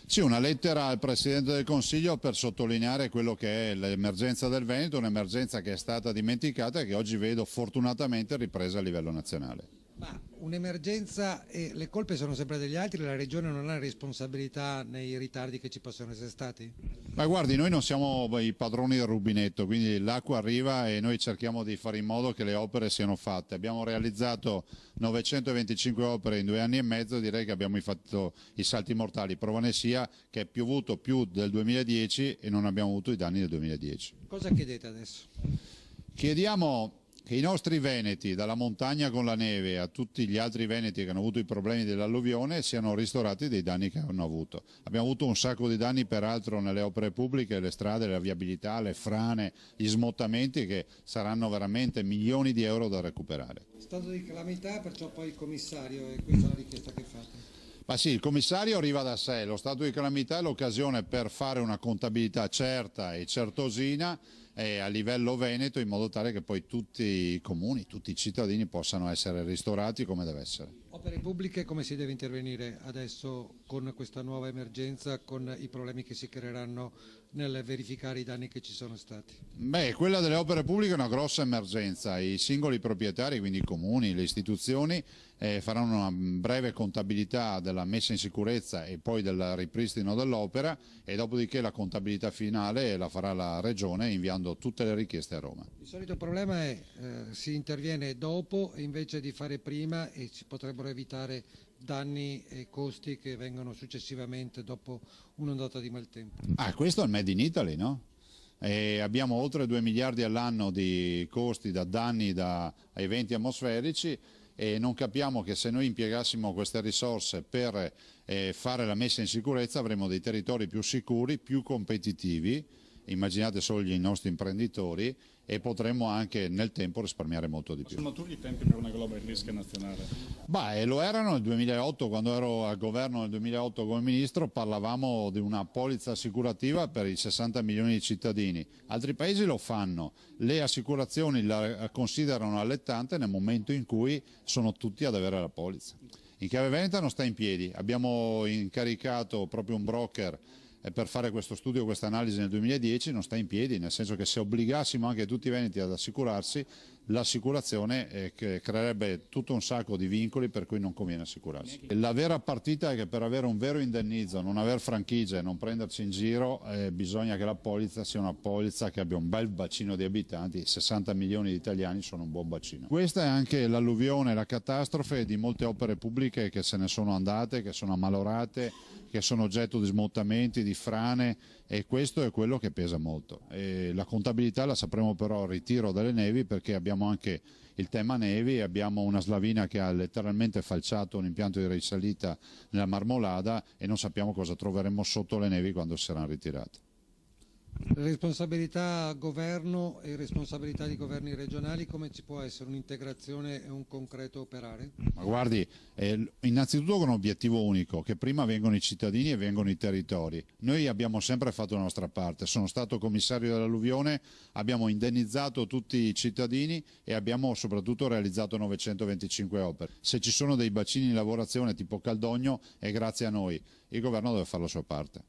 Sì, una lettera al Presidente del Consiglio per sottolineare quello che è l'emergenza del Veneto, un'emergenza che è stata dimenticata e che oggi vedo fortunatamente ripresa a livello nazionale. Ma un'emergenza e le colpe sono sempre degli altri, la Regione non ha responsabilità nei ritardi che ci possono essere stati? Ma guardi, noi non siamo i padroni del rubinetto, quindi l'acqua arriva e noi cerchiamo di fare in modo che le opere siano fatte. Abbiamo realizzato 925 opere in 2 anni e mezzo, direi che abbiamo fatto i salti mortali. Prova ne sia che è piovuto più del 2010 e non abbiamo avuto i danni del 2010. Cosa chiedete adesso? Chiediamo che i nostri veneti, dalla montagna con la neve a tutti gli altri veneti che hanno avuto i problemi dell'alluvione, siano ristorati dei danni che hanno avuto. Abbiamo avuto un sacco di danni peraltro nelle opere pubbliche, le strade, la viabilità, le frane, gli smottamenti che saranno veramente milioni di euro da recuperare. Stato di calamità, perciò poi il commissario, e questa è la richiesta che fate. Ma sì, il commissario arriva da sé, lo stato di calamità è l'occasione per fare una contabilità certa e certosina a livello veneto, in modo tale che poi tutti i comuni, tutti i cittadini possano essere ristorati come deve essere. Opere pubbliche, come si deve intervenire adesso con questa nuova emergenza, con i problemi che si creeranno nel verificare i danni che ci sono stati? Beh, quella delle opere pubbliche è una grossa emergenza, i singoli proprietari, quindi i comuni, le istituzioni, faranno una breve contabilità della messa in sicurezza e poi del ripristino dell'opera e dopodiché la contabilità finale la farà la Regione inviando tutte le richieste a Roma. Il solito problema è si interviene dopo invece di fare prima e si potrebbero evitare danni e costi che vengono successivamente dopo un'ondata di maltempo. Questo è il Made in Italy, no? Abbiamo oltre 2 miliardi all'anno di costi da danni da eventi atmosferici e non capiamo che se noi impiegassimo queste risorse per fare la messa in sicurezza avremo dei territori più sicuri, più competitivi, immaginate solo i nostri imprenditori, e potremmo anche nel tempo risparmiare molto di più. Sono maturi i tempi per una global risk nazionale? Lo erano nel 2008, quando ero al governo nel 2008 come ministro, parlavamo di una polizza assicurativa per i 60 milioni di cittadini. Altri paesi lo fanno, le assicurazioni la considerano allettante nel momento in cui sono tutti ad avere la polizza. In chiave veneta non sta in piedi, abbiamo incaricato proprio un broker per fare questo studio, questa analisi nel 2010, non sta in piedi, nel senso che se obbligassimo anche tutti i veneti ad assicurarsi, l'assicurazione creerebbe tutto un sacco di vincoli per cui non conviene assicurarsi. La vera partita è che per avere un vero indennizzo, non aver franchigie, non prenderci in giro, bisogna che la polizza sia una polizza che abbia un bel bacino di abitanti, 60 milioni di italiani sono un buon bacino. Questa è anche l'alluvione, la catastrofe di molte opere pubbliche che se ne sono andate, che sono ammalorate, che sono oggetto di smottamenti, di frane, e questo è quello che pesa molto. La contabilità la sapremo però al ritiro delle nevi, perché abbiamo anche il tema nevi, abbiamo una slavina che ha letteralmente falciato un impianto di risalita nella Marmolada e non sappiamo cosa troveremo sotto le nevi quando saranno ritirate. Responsabilità governo e responsabilità di governi regionali, come ci può essere un'integrazione e un concreto operare? Ma guardi, innanzitutto con un obiettivo unico, che prima vengono i cittadini e vengono i territori. Noi abbiamo sempre fatto la nostra parte, sono stato commissario dell'alluvione, abbiamo indennizzato tutti i cittadini e abbiamo soprattutto realizzato 925 opere. Se ci sono dei bacini in lavorazione tipo Caldogno è grazie a noi, il governo deve fare la sua parte.